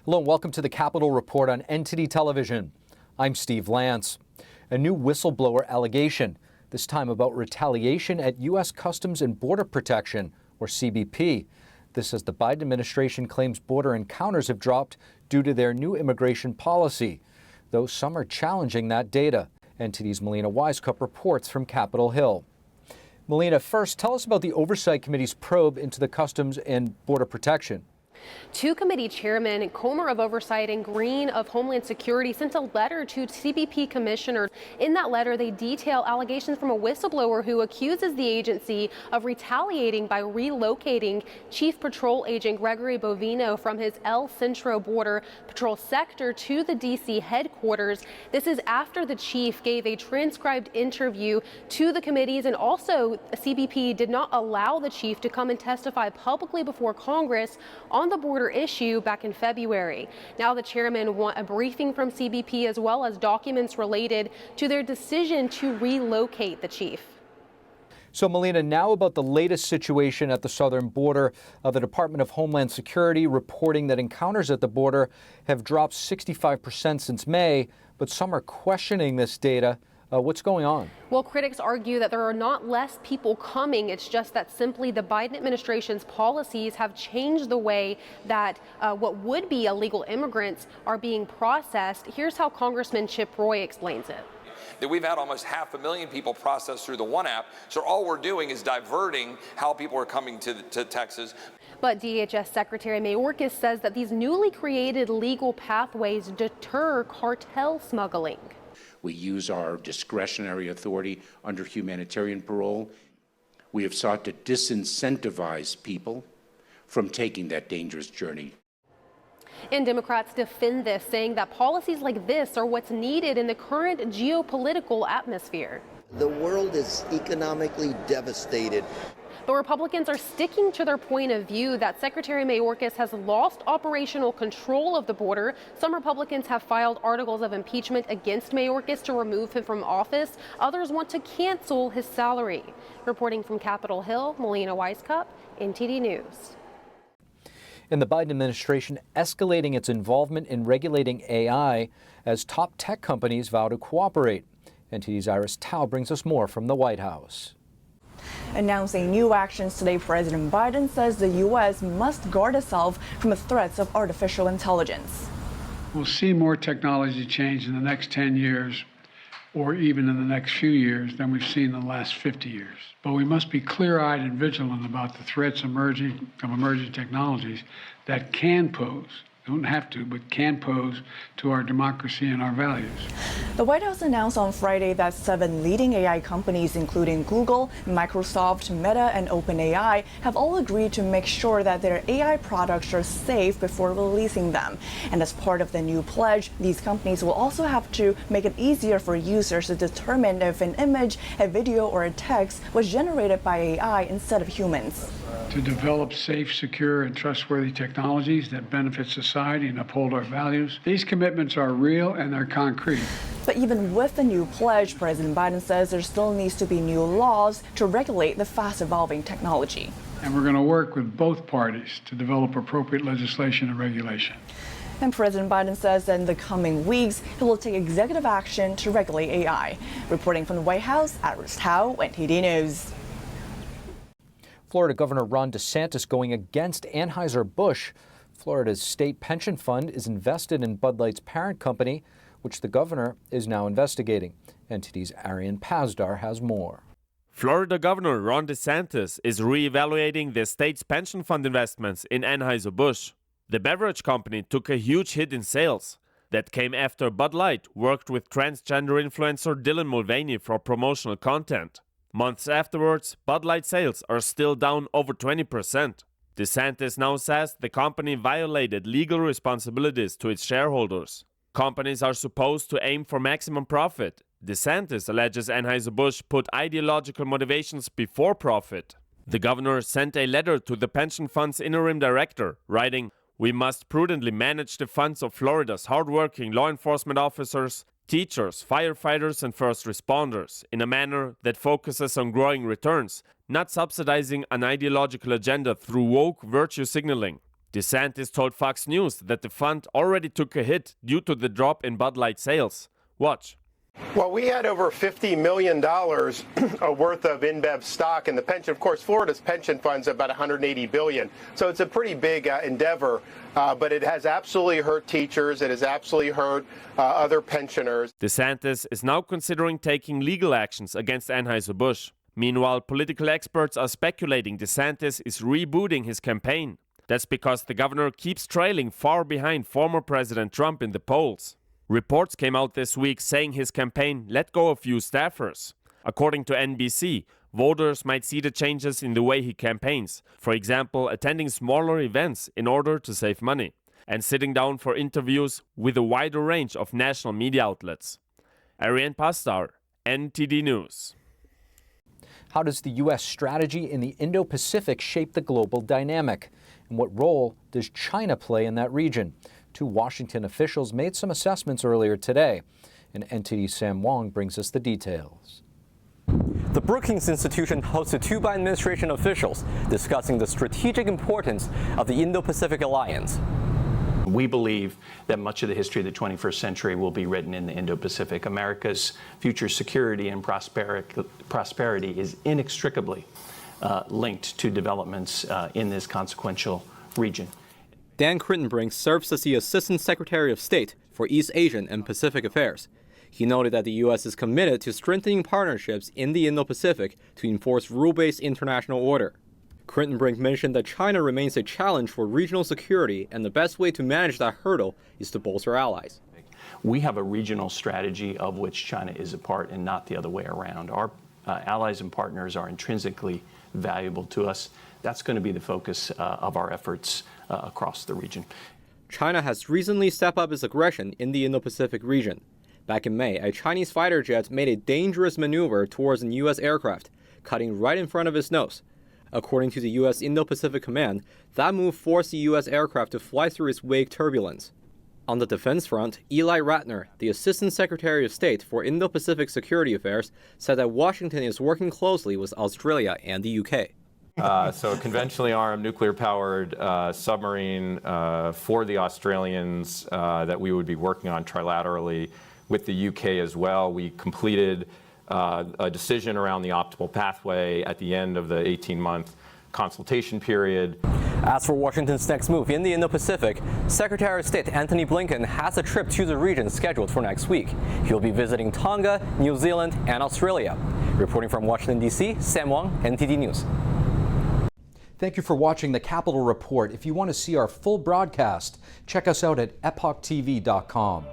Hello and welcome to the Capitol Report on NTD Television. I'm Steve Lance. A new whistleblower allegation, this time about retaliation at U.S. Customs and Border Protection, or CBP. This as the Biden administration claims border encounters have dropped due to their new immigration policy, though some are challenging that data. NTD's Melina Wisecup reports from Capitol Hill. Melina, first, tell us about the Oversight Committee's probe into the Customs and Border Protection. Two committee chairmen, Comer of Oversight and Green of Homeland Security, sent a letter to CBP commissioners. In that letter, they detail allegations from a whistleblower who accuses the agency of retaliating by relocating Chief Patrol Agent Gregory Bovino from his El Centro Border Patrol sector to the D.C. headquarters. This is after the chief gave a transcribed interview to the committees, and also CBP did not allow the chief to come and testify publicly before Congress on the border issue back in February. Now the chairman want a briefing from CBP as well as documents related to their decision to relocate the chief. So, Melina, now about the latest situation at the southern border. The Department of Homeland Security reporting that encounters at the border have dropped 65% since May, but some are questioning this data. What's going on? Well, critics argue that there are not less people coming. It's just that simply the Biden administration's policies have changed the way that what would be illegal immigrants are being processed. Here's how Congressman Chip Roy explains it. That we've had almost 500,000 people processed through the one app. So all we're doing is diverting how people are coming to Texas. But DHS Secretary Mayorkas says that these newly created legal pathways deter cartel smuggling. We use our discretionary authority under humanitarian parole. We have sought to disincentivize people from taking that dangerous journey. And Democrats defend this, saying that policies like this are what's needed in the current geopolitical atmosphere. The world is economically devastated. But Republicans are sticking to their point of view that Secretary Mayorkas has lost operational control of the border. Some Republicans have filed articles of impeachment against Mayorkas to remove him from office. Others want to cancel his salary. Reporting from Capitol Hill, Melina Wisecup, NTD News. And the Biden administration escalating its involvement in regulating AI as top tech companies vow to cooperate. NTD's Iris Tao brings us more from the White House. Announcing new actions today, President Biden says the U.S. must guard itself from the threats of artificial intelligence. We'll see more technology change in the next 10 years, or even in the next few years, than we've seen in the last 50 years. But we must be clear-eyed and vigilant about the threats of emerging technologies that can pose, don't have to, but can pose to our democracy and our values. The White House announced on Friday that 7 leading AI companies, including Google, Microsoft, Meta, and OpenAI, have all agreed to make sure that their AI products are safe before releasing them. And as part of the new pledge, these companies will also have to make it easier for users to determine if an image, a video, or a text was generated by AI instead of humans. To develop safe, secure, and trustworthy technologies that benefit society and uphold our values. These commitments are real and they're concrete. But even with the new pledge, President Biden says there still needs to be new laws to regulate the fast-evolving technology. And we're going to work with both parties to develop appropriate legislation and regulation. And President Biden says that in the coming weeks, he will take executive action to regulate AI. Reporting from the White House, Iris Tao, NTD News. Florida Governor Ron DeSantis going against Anheuser-Busch. Florida's state pension fund is invested in Bud Light's parent company, which the governor is now investigating. NTD's Arian Pazdar has more. Florida Governor Ron DeSantis is re-evaluating the state's pension fund investments in Anheuser-Busch. The beverage company took a huge hit in sales. That came after Bud Light worked with transgender influencer Dylan Mulvaney for promotional content. Months afterwards, Bud Light sales are still down over 20%. DeSantis now says the company violated legal responsibilities to its shareholders. Companies are supposed to aim for maximum profit. DeSantis alleges Anheuser-Busch put ideological motivations before profit. The governor sent a letter to the pension fund's interim director, writing, "We must prudently manage the funds of Florida's hardworking law enforcement officers, teachers, firefighters, and first responders in a manner that focuses on growing returns, not subsidizing an ideological agenda through woke virtue signaling." DeSantis told Fox News that the fund already took a hit due to the drop in Bud Light sales. Watch. Well, we had over $50 million worth of InBev stock in the pension. Of course, Florida's pension fund's about $180 billion. So it's a pretty big endeavor, but it has absolutely hurt teachers. It has absolutely hurt other pensioners. DeSantis is now considering taking legal actions against Anheuser-Busch. Meanwhile, political experts are speculating DeSantis is rebooting his campaign. That's because the governor keeps trailing far behind former President Trump in the polls. Reports came out this week saying his campaign let go a few staffers. According to NBC, voters might see the changes in the way he campaigns, for example, attending smaller events in order to save money, and sitting down for interviews with a wider range of national media outlets. Ariane Pastar, NTD News. How does the U.S. strategy in the Indo-Pacific shape the global dynamic? And what role does China play in that region? Two Washington officials made some assessments earlier today, and NTD's Sam Wong brings us the details. The Brookings Institution hosted two Biden administration officials discussing the strategic importance of the Indo-Pacific alliance. We believe that much of the history of the 21st century will be written in the Indo-Pacific. America's future security and prosperity is inextricably linked to developments in this consequential region. Dan Crittenbrink serves as the Assistant Secretary of State for East Asian and Pacific Affairs. He noted that the U.S. is committed to strengthening partnerships in the Indo-Pacific to enforce rule-based international order. Crittenbrink mentioned that China remains a challenge for regional security, and the best way to manage that hurdle is to bolster allies. We have a regional strategy of which China is a part and not the other way around. Our allies and partners are intrinsically valuable to us. That's going to be the focus of our efforts across the region. China has recently stepped up its aggression in the Indo-Pacific region. Back in May, a Chinese fighter jet made a dangerous maneuver towards a U.S. aircraft, cutting right in front of its nose. According to the U.S. Indo-Pacific Command, that move forced the U.S. aircraft to fly through its wake turbulence. On the defense front, Eli Ratner, the Assistant Secretary of State for Indo-Pacific Security Affairs, said that Washington is working closely with Australia and the UK. So a conventionally armed, nuclear-powered submarine for the Australians that we would be working on trilaterally with the UK as well. We completed a decision around the optimal pathway at the end of the 18-month consultation period. As for Washington's next move in the Indo-Pacific, Secretary of State Antony Blinken has a trip to the region scheduled for next week. He'll be visiting Tonga, New Zealand, and Australia. Reporting from Washington, D.C., Sam Wong, NTD News. Thank you for watching the Capitol Report. If you want to see our full broadcast, check us out at epochtv.com.